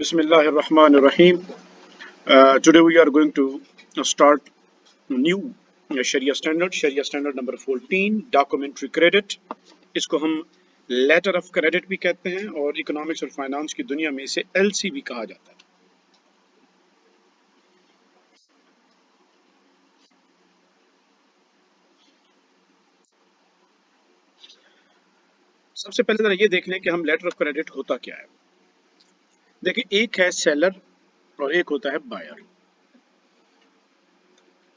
Bismillah ar-Rahman ar-Rahim. Today we are going to start new Sharia standard number 14, documentary credit. इसको हम letter of credit भी कहते हैं और इकोनॉमिक्स और फाइनेंस की दुनिया में इसे एलसी भी कहा जाता है। सबसे पहले जरा ये देख लें कि हम लेटर ऑफ क्रेडिट होता क्या है। देखिए, एक है सेलर और एक होता है बायर।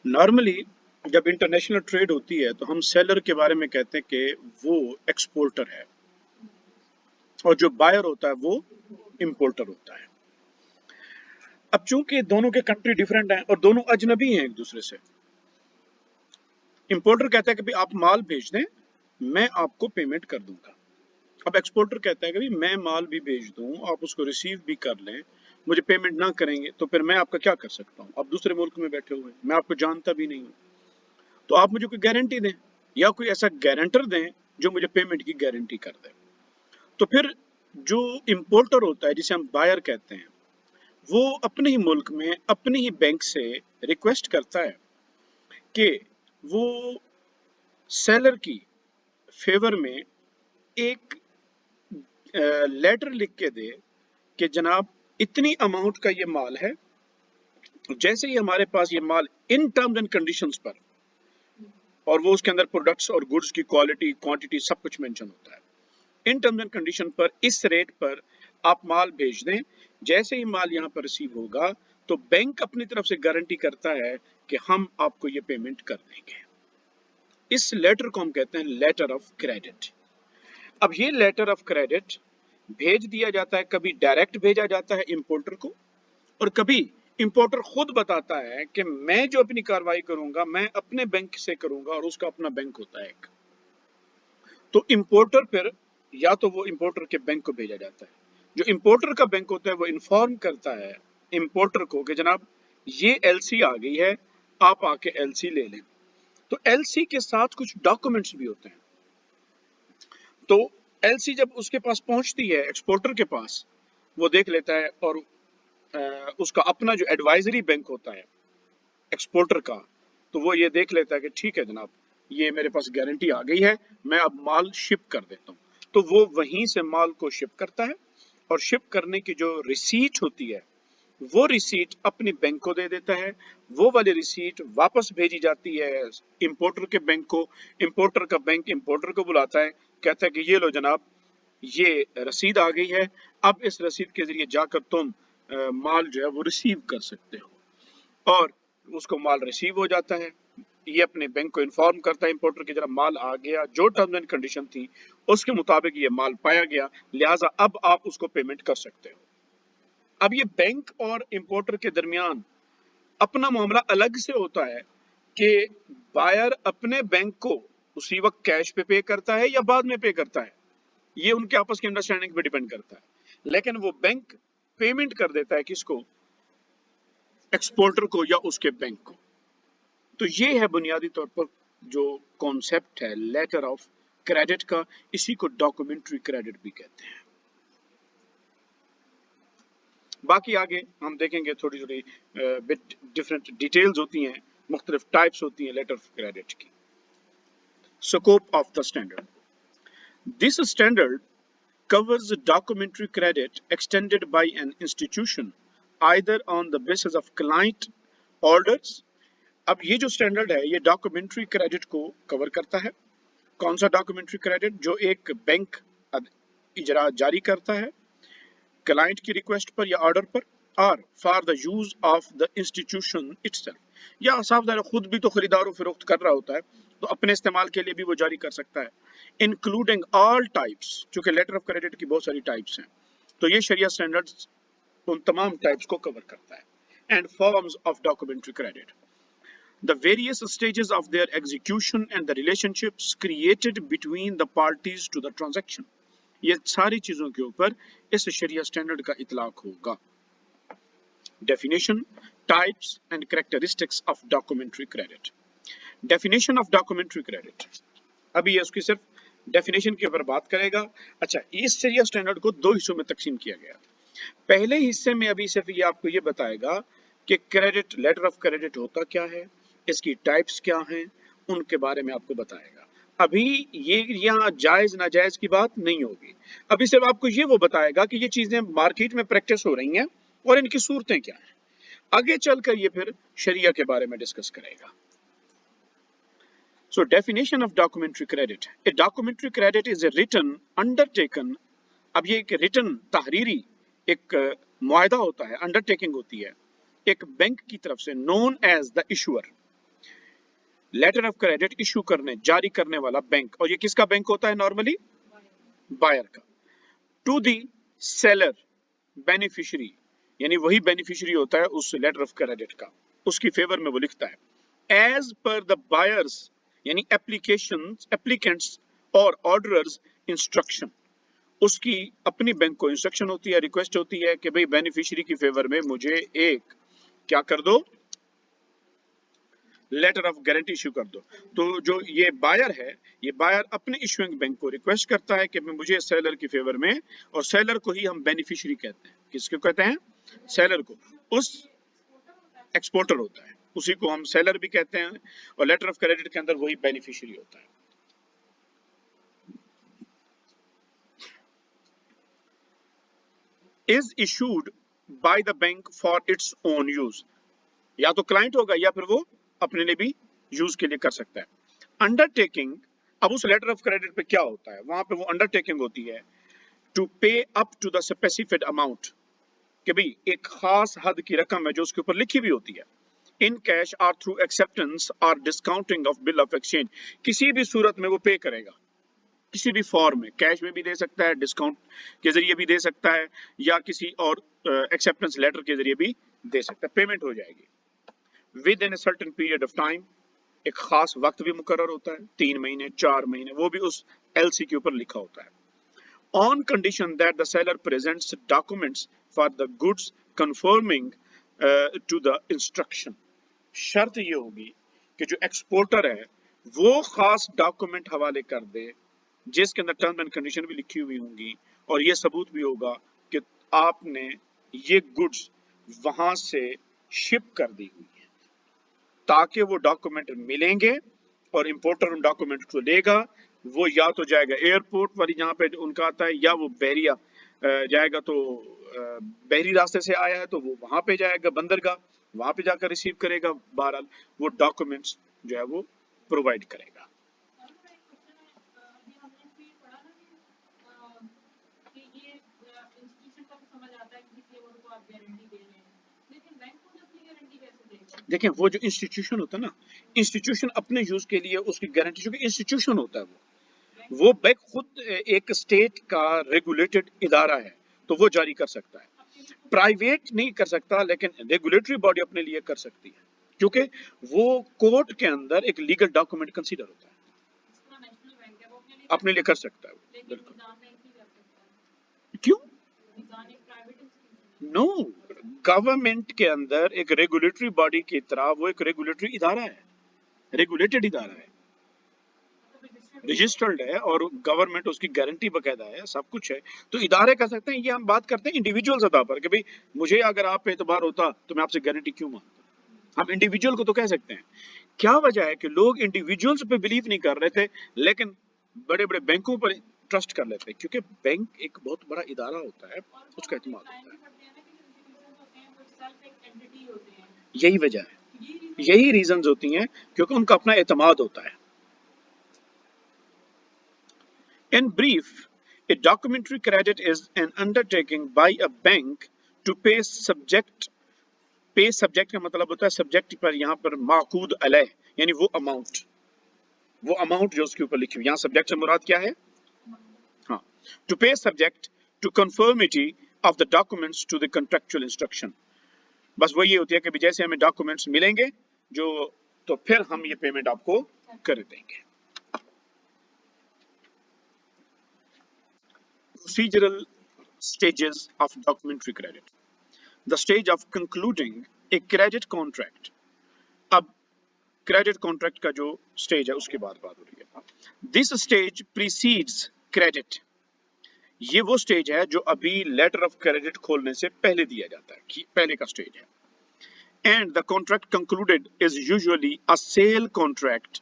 नॉर्मली जब इंटरनेशनल ट्रेड होती है तो हम सेलर के बारे में कहते हैं कि वो एक्सपोर्टर है और जो बायर होता है वो इंपोर्टर होता है। अब चूंकि दोनों के कंट्री डिफरेंट हैं और दोनों अजनबी हैं एक दूसरे से, इंपोर्टर कहता है कि भाई आप माल भेज दें, मैं आपको पेमेंट कर दूंगा। अब एक्सपोर्टर कहता है कि भाई मैं माल भी भेज दूं, आप उसको रिसीव भी कर लें, मुझे पेमेंट ना करेंगे तो फिर मैं आपका क्या कर सकता हूं? आप दूसरे मुल्क में बैठे हुए हैं, मैं आपको जानता भी नहीं हूं, तो आप मुझे कोई गारंटी दें या कोई ऐसा गारंटर दें जो मुझे पेमेंट की गारंटी कर दे। तो फिर जो इंपोर्टर होता है, जिसे हम बायर कहते हैं, वो अपने ही मुल्क में अपने ही बैंक से रिक्वेस्ट करता है कि वो सेलर की फेवर में एक लेटर लिख के दे कि जनाब इतनी अमाउंट का ये माल है, जैसे ही हमारे पास ये माल इन टर्म्स एंड कंडीशंस पर, और वो उसके अंदर प्रोडक्ट्स और गुड्स की क्वालिटी क्वांटिटी सब कुछ मेंशन होता है, इन टर्म्स एंड कंडीशन पर इस रेट पर आप माल भेज दें, जैसे ही माल यहाँ पर रिसीव होगा तो बैंक अपनी तरफ से गारंटी करता है कि हम आपको ये पेमेंट कर देंगे। इस लेटर को हम कहते हैं लेटर ऑफ क्रेडिट। अब ये लेटर ऑफ क्रेडिट भेज दिया जाता है, कभी डायरेक्ट भेजा जाता है इंपोर्टर को, और कभी इंपोर्टर खुद बताता है कि मैं जो अपनी कार्रवाई करूंगा मैं अपने बैंक से करूंगा और उसका अपना बैंक होता है एक। तो इंपोर्टर फिर या तो वो इंपोर्टर के बैंक को भेजा जाता है, जो इंपोर्टर का बैंक होता है वो इन्फॉर्म करता है इंपोर्टर को कि जनाब ये एलसी आ गई है, आप आके एलसी ले लें। तो एलसी के साथ कुछ डॉक्यूमेंट्स भी होते हैं। तो एलसी जब उसके पास पहुंचती है एक्सपोर्टर के पास, वो देख लेता है और उसका अपना जो एडवाइजरी बैंक होता है एक्सपोर्टर का, तो वो ये देख लेता है कि ठीक है जनाब, ये मेरे पास गारंटी आ गई है, मैं अब माल शिप कर देता हूँ। तो वो वहीं से माल को शिप करता है और शिप करने की जो रिसीट होती है वो रिसीट अपने बैंक को दे देता है। वो वाली रिसीट वापस भेजी जाती है इंपोर्टर के बैंक को। इंपोर्टर का बैंक इंपोर्टर को बुलाता है, कहता है कि ये लो जनाब, ये रसीद आ गई है, अब इस रसीद के जरिए जाकर तुम माल जो है वो रिसीव कर सकते हो। और उसको माल रिसीव हो जाता है, ये अपने बैंक को इन्फॉर्म करता है इंपोर्टर की जरा माल आ गया, जो टर्म्स एंड कंडीशन थी उसके मुताबिक ये माल पाया गया, लिहाजा अब आप उसको पेमेंट कर सकते हो। अब ये बैंक और इंपोर्टर के दरमियान अपना मामला अलग से होता है कि बायर अपने बैंक को उसी वक्त कैश पे करता है या बाद में पे करता है, ये उनके आपस की अंडरस्टैंडिंग पे डिपेंड करता है। लेकिन वो बैंक पेमेंट कर देता है किसको? एक्सपोर्टर को या उसके बैंक को। तो ये है बुनियादी तौर पर जो कॉन्सेप्ट है लेटर ऑफ क्रेडिट का, इसी को डॉक्यूमेंट्री क्रेडिट भी कहते हैं। बाकी आगे हम देखेंगे, थोड़ी थोड़ी बिट डिफरेंट डिटेल्स होती हैं, मुख्तलिफ टाइप्स होती हैं लेटर ऑफ क्रेडिट की। Scope of the standard, this standard covers documentary credit extended by an institution either on the basis of client orders। अब ये जो स्टैंडर्ड है ये डॉक्यूमेंट्री क्रेडिट को कवर करता है। कौन सा डॉक्यूमेंट्री क्रेडिट? जो एक बैंक इजरा जारी करता है क्लाइंट की रिक्वेस्ट पर या ऑर्डर पर, और for the use of the institution itself, या साफ ज़ाहिर खुद भी तो खरीदार फरोख्त कर रहा होता है तो अपने इस्तेमाल के लिए भी वो जारी कर सकता है। इंक्लूडिंग ऑल टाइप्स, चूंकि लेटर ऑफ क्रेडिट की बहुत सारी टाइप्स हैं तो ये शरिया स्टैंडर्ड्स उन तमाम टाइप्स को कवर करता है। And forms of documentary credit, the various stages of their execution and the relationships created between the parties to the transaction, ये सारी चीजों के ऊपर इस शरिया स्टैंडर्ड का इतलाक होगा। Definition, types and characteristics of documentary credit। Definition of documentary credit, अभी ये उसकी सिर्फ डेफिनेशन के ऊपर बात करेगा। अच्छा, इस शरिया स्टैंडर्ड को दो हिस्सों में तकसीम किया गया। पहले हिस्से में अभी सिर्फ ये आपको ये बताएगा कि क्रेडिट, लेटर ऑफ क्रेडिट होता क्या है, इसकी टाइप्स क्या हैं, उनके बारे में आपको बताएगा। अभी ये यहाँ जायज नाजायज की बात नहीं होगी, अभी सिर्फ आपको ये वो बताएगा कि ये चीजें मार्केट में प्रैक्टिस हो रही हैं और इनकी सूरतें क्या हैं। आगे चलकर ये फिर शरिया के बारे में डिस्कस करेगा। So definition of documentary credit. A documentary credit is a written undertaken. अब ये एक रिटन तहरीरी एक मुआहदा होता है, अंडरटेकिंग होती है एक बैंक की तरफ से, known as the issuer. Letter of credit issue करने, जारी करने वाला बैंक, और ये किसका बैंक होता है नॉर्मली? बायर का। टू दी सेलर, बेनिफिशियरी, यानी वही बेनिफिशियरी होता है उस लेटर ऑफ क्रेडिट का, उसकी फेवर में वो लिखता है। एज पर द बायर्स, यानी एप्लीकेशंस, एप्लीकेंट्स और ऑर्डरर्स इंस्ट्रक्शन, उसकी अपनी बैंक को इंस्ट्रक्शन होती है, रिक्वेस्ट होती है कि भाई बेनिफिशियरी की फेवर में मुझे एक क्या कर दो, लेटर ऑफ गारंटी इशू कर दो। तो जो ये बायर है, ये बायर अपने इशूइंग बैंक को रिक्वेस्ट करता है कि मुझे सेलर की फेवर में, और सेलर को ही हम बेनिफिशियरी कहते हैं। किसको कहते हैं? सेलर को। उस एक्सपोर्टर होता है, उसी को हम सेलर भी कहते हैं, और लेटर ऑफ क्रेडिट के अंदर वही बेनिफिशियरी होता है। Is issued by the bank for its own use, या तो क्लाइंट होगा या फिर वो अपने लिए भी यूज के लिए कर सकता है। अंडरटेकिंग, अब उस लेटर ऑफ क्रेडिट पे क्या होता है, वहां पे वो अंडरटेकिंग होती है to pay up to the specified amount, कि भाई एक खास हद की रकम है जो उसके ऊपर लिखी भी होती है। In cash or through acceptance और discounting of bill of exchange, किसी भी सूरत में वो पे करेगा, किसी भी फॉर्म में, कैश में भी दे सकता है, डिस्काउंट के जरिए भी दे सकता है, या किसी और एक्सेप्टेंस लेटर के जरिए भी दे सकता है। पेमेंट हो जाएगी with in a certain period of time, एक खास वक्त भी मुकर्रर होता है, 3 महीने 4 महीने, वो भी उस एलसी के ऊपर लिखा होता है। On condition that the seller presents documents for the goods conforming to the instruction, शर्त ये होगी कि जो एक्सपोर्टर है वो खास डॉक्यूमेंट हवाले कर दे जिसके अंदर टर्म एंड कंडीशन भी लिखी हुई होंगी, और ये सबूत भी होगा कि आपने ये गुड्स वहां से शिप कर दी हुई है, ताकि वो डॉक्यूमेंट मिलेंगे और इंपोर्टर उन डॉक्यूमेंट को लेगा, वो या तो जाएगा एयरपोर्ट वाली जहां पे उनका आता है, या वो बहरिया जाएगा, तो बहरी रास्ते से आया है तो वो वहां पे जाएगा बंदरगाह, वहां पे जाकर रिसीव करेगा, बहरहाल वो डॉक्यूमेंट्स जो है वो प्रोवाइड करेगा। देखें, वो जो इंस्टीट्यूशन होता है ना, इंस्टीट्यूशन अपने यूज के लिए उसकी गारंटी, चूंकि इंस्टीट्यूशन होता है वो बैंक खुद एक स्टेट का रेगुलेटेड इदारा है तो वो जारी कर सकता है, प्राइवेट नहीं कर सकता, लेकिन रेगुलेटरी बॉडी अपने लिए कर सकती है, क्योंकि वो कोर्ट के अंदर एक लीगल डॉक्यूमेंट कंसीडर होता है, अपने लिए कर सकता है। बिल्कुल। क्यों? नो, गवर्नमेंट के अंदर एक रेगुलेटरी बॉडी की तरह वो एक रेगुलेटरी इदारा है, रेगुलेटेड इदारा है, रजिस्टर्ड है, और गवर्नमेंट उसकी गारंटी बकायदा है, सब कुछ है, तो इदारे कर सकते हैं। ये हम बात करते हैं इंडिविजुअल सतह पर कि भाई मुझे अगर आप पे एतबार होता तो मैं आपसे गारंटी क्यों मांगता। हम इंडिविजुअल को तो कह सकते हैं। क्या वजह है कि लोग इंडिविजुअल्स पे बिलीव नहीं कर रहे थे, लेकिन बड़े बड़े बैंकों पर ट्रस्ट कर लेते हैं, क्योंकि बैंक एक बहुत बड़ा इदारा होता है, उसका एतमाद होता है। यही वजह है, यही रीजंस होती हैं, क्योंकि उनका अपना एतमाद होता है। In brief, a documentary credit is an undertaking by a bank to pay subject, पे सब्जेक्ट का मतलब होता है सब्जेक्ट पर, यहाँ पर माकूद अलैह, यानी वो अमाउंट जो उसके ऊपर लिखी हुई, यहाँ सब्जेक्ट से मुराद क्या है? हाँ, to pay subject to conformity of the documents to the contractual instruction, बस वो ये होती है कि जैसे हमें डॉक्यूमेंट्स मिलेंगे जो, तो फिर हम ये पेमेंट आपको कर देंगे। Procedural stages of documentary credit. The stage of concluding a credit contract. अब credit contract का जो stage है उसके बाद बात हो रही है। This stage precedes credit. ये वो स्टेज है जो अभी लेटर ऑफ क्रेडिट खोलने से पहले दिया जाता है, कि पहले का स्टेज है. And the contract concluded is usually a sale contract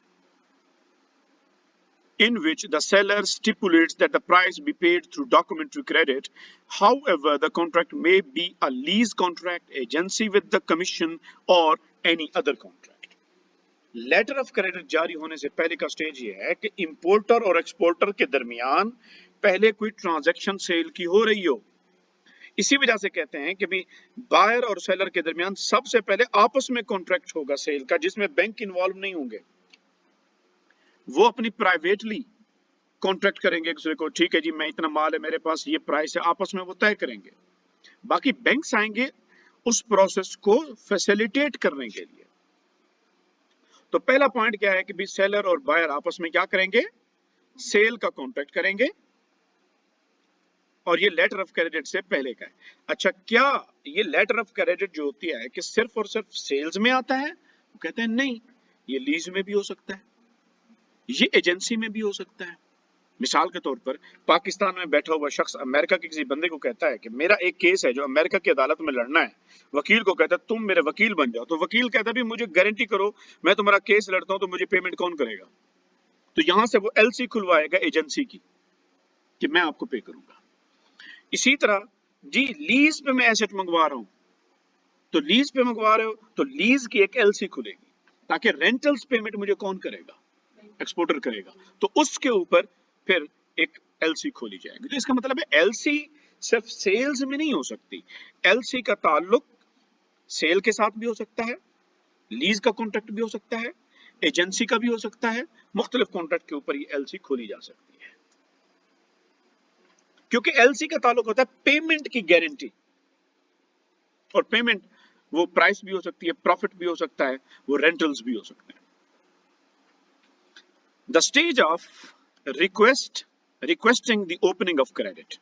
in which the seller stipulates that the price be paid through documentary credit. However, the contract may be a lease contract, agency with the commission, or any other contract. Letter of credit जारी होने से पहले का stage ये है कि importer और exporter के दरमियान पहले कोई ट्रांजैक्शन सेल की हो रही हो. इसी वजह से कहते हैं कि भी बायर और सेलर के दरमियान सबसे पहले आपस में कॉन्ट्रैक्ट होगा सेल का, जिसमें बैंक इन्वॉल्व नहीं होंगे. वो अपनी प्राइवेटली कॉन्ट्रैक्ट करेंगे एक दूसरे को, ठीक है जी मैं इतना माल है मेरे पास, ये प्राइस है, आपस में वो तय करेंगे. बाकी बैंक्स आएंगे उस प्रोसेस को फैसिलिटेट करने के लिए. तो पहला पॉइंट क्या है कि भी सेलर और बायर आपस में क्या करेंगे, सेल का कॉन्ट्रैक्ट करेंगे, और ये लेटर ऑफ क्रेडिट से पहले का है. अच्छा, क्या ये लेटर ऑफ क्रेडिट जो होती है कि सिर्फ और सिर्फ सेल्स में आता है? वो कहते हैं नहीं, ये लीज में भी हो सकता है, ये एजेंसी में भी हो सकता है. मिसाल के तौर पर पाकिस्तान में बैठा हुआ शख्स अमेरिका के किसी बंदे को कहता है कि मेरा एक केस है जो अमेरिका की अदालत में लड़ना है, वकील को कहता है तुम मेरे वकील बन जाओ, तो वकील कहता है भी मुझे गारंटी करो मैं तुम्हारा केस लड़ता हूं तो मुझे पेमेंट कौन करेगा. तो यहां से वो एलसी खुलवाएगा एजेंसी की कि मैं आपको पे करूंगा. इसी तरह जी लीज पे मैं एसेट मंगवा रहा हूं, तो लीज पे मंगवा रहे हो तो लीज की एक एलसी खुलेगी, ताकि रेंटल्स पेमेंट मुझे कौन करेगा, एक्सपोर्टर करेगा. तो उसके ऊपर फिर एक एलसी खोली जाएगी. तो इसका मतलब है एलसी सिर्फ सेल्स में नहीं हो सकती, एलसी का ताल्लुक सेल के साथ भी हो सकता है, लीज का कॉन्ट्रैक्ट भी हो सकता है, एजेंसी का भी हो सकता है. मुख्तलिफ कॉन्ट्रैक्ट के ऊपर ये एलसी खोली जा सकती है, क्योंकि एलसी का ताल्लुक होता है पेमेंट की गारंटी, और पेमेंट वो प्राइस भी हो सकती है, प्रॉफिट भी हो सकता है, वो रेंटल्स भी हो सकते हैं. The stage of requesting the opening of credit,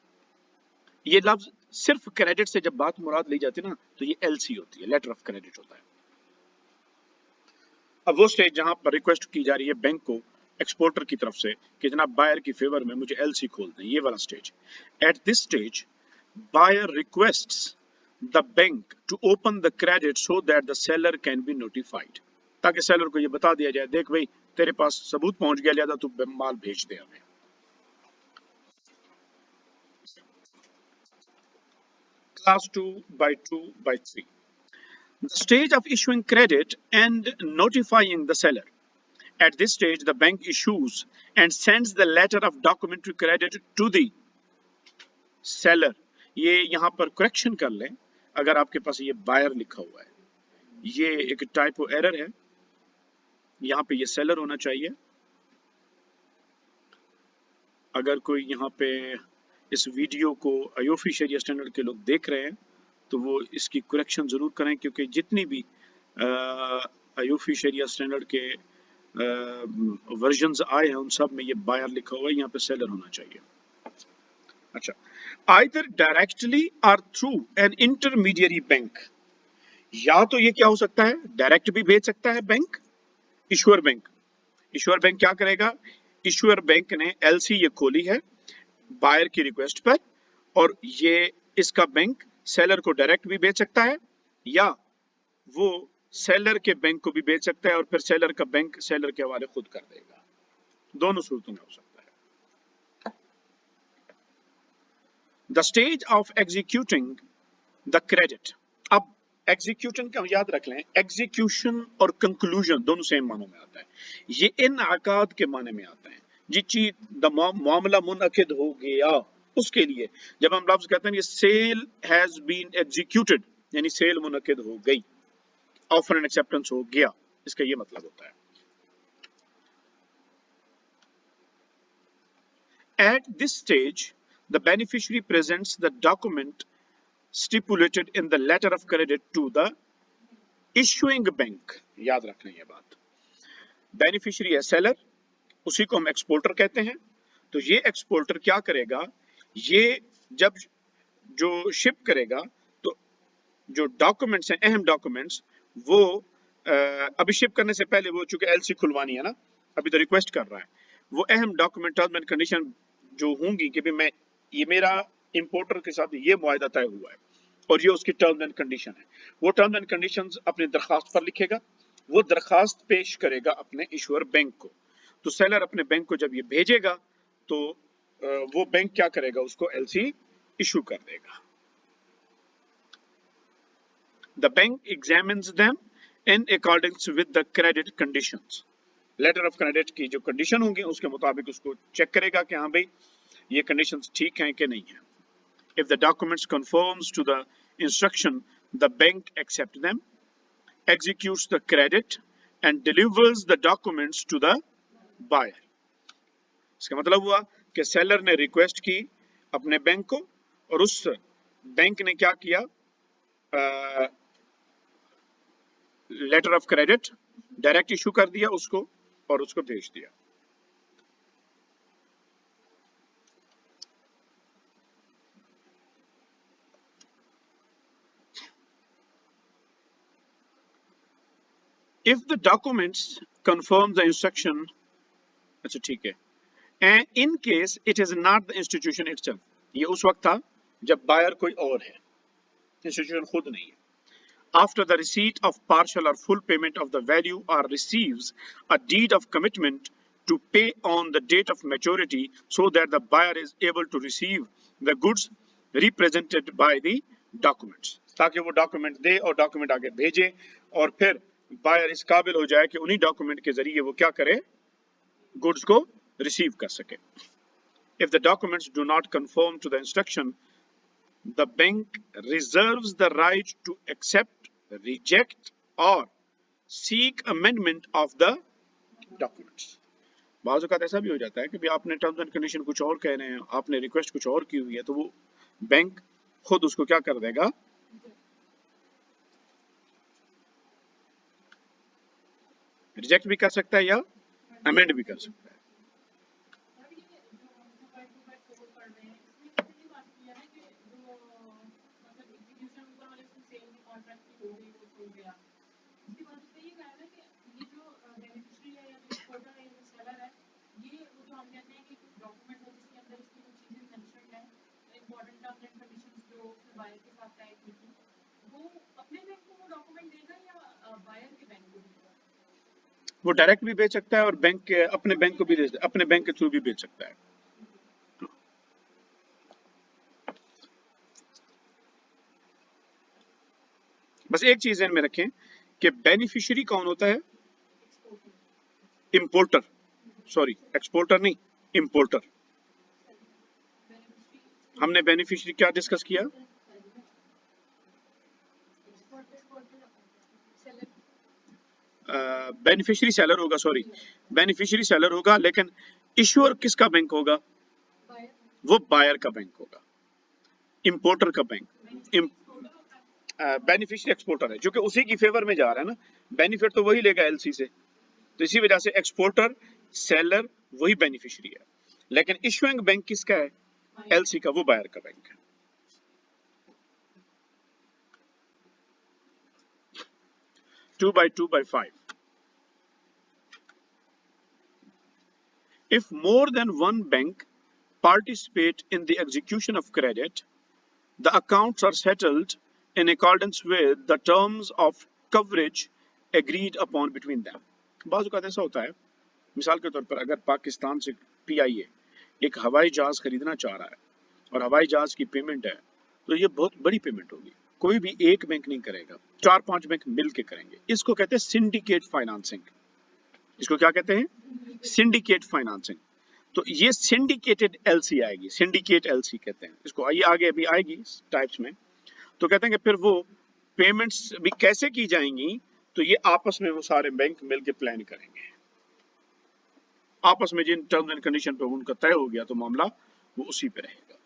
ये लफ्ज सिर्फ क्रेडिट से जब बात मुराद ली जाती है ना, तो ये एलसी होती है, लेटर ऑफ क्रेडिट होता है. अब वो स्टेज जहां पर रिक्वेस्ट की जा रही है बैंक को एक्सपोर्टर की तरफ से कि जनाब बायर की फेवर में मुझे एलसी खोल दें, ये वाला stage. At this stage buyer requests the bank to open the credit so that the seller can be notified, ताकि सेलर को ये बता दिया जाए देख भाई तेरे पास सबूत पहुंच गया, लिहाजा तू माल भेज दे हमें. Class 2 by 3. The stage of issuing credit and notifying the seller. At this stage, the bank issues and sends the letter of documentary credit to the seller. ये यहाँ पर करेक्शन कर लें, अगर आपके पास ये बायर लिखा हुआ है, ये एक टाइपो एरर है, यहाँ पे ये सेलर होना चाहिए. अगर कोई यहाँ पे इस वीडियो को अयोफी शरिया स्टैंडर्ड के लोग देख रहे हैं तो वो इसकी करेक्शन जरूर करें, क्योंकि जितनी भी अयोफी शरिया स्टैंडर्ड के वर्जन्स आए हैं उन सब में ये बायर लिखा हुआ है, यहाँ पे सेलर होना चाहिए. अच्छा, आइदर डायरेक्टली और थ्रू एन इंटरमीडिएरी बैंक, या तो ये क्या हो सकता है, डायरेक्ट भी भेज सकता है bank, issuer bank. Issuer bank क्या करेगा, इशुअर बैंक ने एलसी ये खोली है बायर की रिक्वेस्ट पर, और ये इसका बैंक सेलर को डायरेक्ट भी बेच सकता है, या वो सेलर के बैंक को भी बेच सकता है और फिर सेलर का बैंक सेलर के हवाले खुद कर देगा. दोनों सूरतों में हो सकता है. The stage of executing the credit. अब एग्जीक्यूशन का याद रख लें, एग्जीक्यूशन और कंक्लूजन दोनों सेम मानों में आता है. ये इन आकाद के माने में आता है, जिस चीज मामला मुनअकिद हो गया उसके लिए जब हम लफ्ज कहते हैं ये सेल हैज बीन एग्जीक्यूटेड, यानी सेल मुनअकिद हो गई, ऑफर एंड एक्सेप्टेंस हो गया, इसका ये मतलब होता है. At this stage, the beneficiary presents the document stipulated in the letter of credit to the issuing bank. याद रखना ये बात. बेनिफिशियरी है सेलर, उसी को हम एक्सपोर्टर कहते हैं. तो ये एक्सपोर्टर क्या करेगा, ये जब जो शिप करेगा तो जो डॉक्यूमेंट्स हैं, अहम डॉक्यूमेंट्स, वो अभी शिप करने से पहले वो चूंकि एलसी खुलवानी है ना, अभी तो रिक्वेस्ट कर रहा है, वो अहम डॉक्यूमेंट टर्म्स एंड कंडीशन जो होंगी कि भी मैं ये मेरा इंपोर्टर के साथ ये मुआहदा तय हुआ है और ये उसकी टर्म्स एंड कंडीशन है। वो टर्म्स एंड कंडीशंस अपनी दरखास्त पर लिखेगा, वो दरखास्त पेश करेगा अपने इशूअर बैंक को। तो सेलर अपने बैंक को जब ये भेजेगा तो वो बैंक क्या करेगा, उसको एलसी इशू कर देगा। The bank examines them in accordance with the credit conditions. Letter of credit की जो कंडीशन होंगी उसके मुताबिक उसको चेक करेगा कि हाँ भाई ये कंडीशंस ठीक हैं कि नहीं है। If the documents conforms to the instruction, the bank accepts them, executes the credit and delivers the documents to the buyer. इसका मतलब हुआ कि सेलर ने रिक्वेस्ट की अपने बैंक को और उस बैंक ने क्या किया, letter of credit direct issue कर दिया उसको और उसको भेज दिया। If the documents confirm the instruction, अच्छा ठीक है, and in case it is not the institution itself, ये उस वक्त था जब बायर कोई और है, इंस्टीट्यूशन खुद नहीं है। After the receipt of partial or full payment of the value or receives a deed of commitment to pay on the date of maturity so that the buyer is able to receive the goods represented by the documents, ताकि वो document दे और document आगे भेजे और फिर buyer इस काबिल हो जाए कि उन्हीं डॉक्यूमेंट के जरिए वो क्या करे, गुड्स को रिसीव कर सके। If the documents do not conform to the instruction, the bank reserves the right to accept, reject or seek amendment of the documents. बाज़ औक़ात ऐसा भी हो जाता है कि भी आपने टर्म्स एंड कंडीशन कुछ और कह रहे हैं, आपने रिक्वेस्ट कुछ और की हुई है, तो वो बैंक खुद उसको क्या कर देगा, रिजेक्ट भी कर सकता है या अमेंड भी कर सकता है। वो डायरेक्ट भी बेच सकता है और बैंक के अपने बैंक को भी अपने बैंक के थ्रू भी बेच सकता है। बस एक चीज ध्यान में रखें कि बेनिफिशियरी कौन होता है, इंपोर्टर, सॉरी एक्सपोर्टर नहीं, इंपोर्टर। हमने बेनिफिशियरी क्या डिस्कस किया, बेनिफिशियरी सेलर होगा, सॉरी बेनिफिशियरी सेलर होगा, लेकिन इश्यूअर किसका बैंक होगा, वो बायर का बैंक होगा, इंपोर्टर का बैंक। बेनिफिशियरी एक्सपोर्टर है जो कि उसी की फेवर में जा रहा है ना, बेनिफिट तो वही लेगा एलसी से, तो इसी वजह से एक्सपोर्टर सेलर वही बेनिफिशियरी है, लेकिन इश्यूइंग बैंक किसका है, एलसी का, वो बायर का बैंक है। Two by 5. If more than one bank participate in the execution of credit, the accounts are settled in accordance with the terms of coverage agreed upon between them. बाज़ औक़ात ऐसा होता है, मिसाल के तौर पर अगर पाकिस्तान से PIA एक हवाई जहाज खरीदना चाह रहा है और हवाई जहाज की पेमेंट है, तो ये बहुत बड़ी पेमेंट होगी, कोई भी एक बैंक नहीं करेगा, 4-5 बैंक मिल के करेंगे। इसको कहते हैं सिंडिकेट फाइनेंसिंग। इसको क्या कहते हैं, सिंडिकेट फाइनेंसिंग। तो ये सिंडिकेटेड एलसी आएगी, सिंडिकेट एलसी कहते हैं इसको, ये आगे अभी आएगी टाइप्स में। तो कहते हैं कि फिर वो पेमेंट्स भी कैसे की जाएंगी, तो ये आपस में वो सारे बैंक मिलके प्लान करेंगे, आपस में जिन टर्म्स एंड कंडीशन पे उनका तय हो गया तो मामला वो उसी पे रहेगा।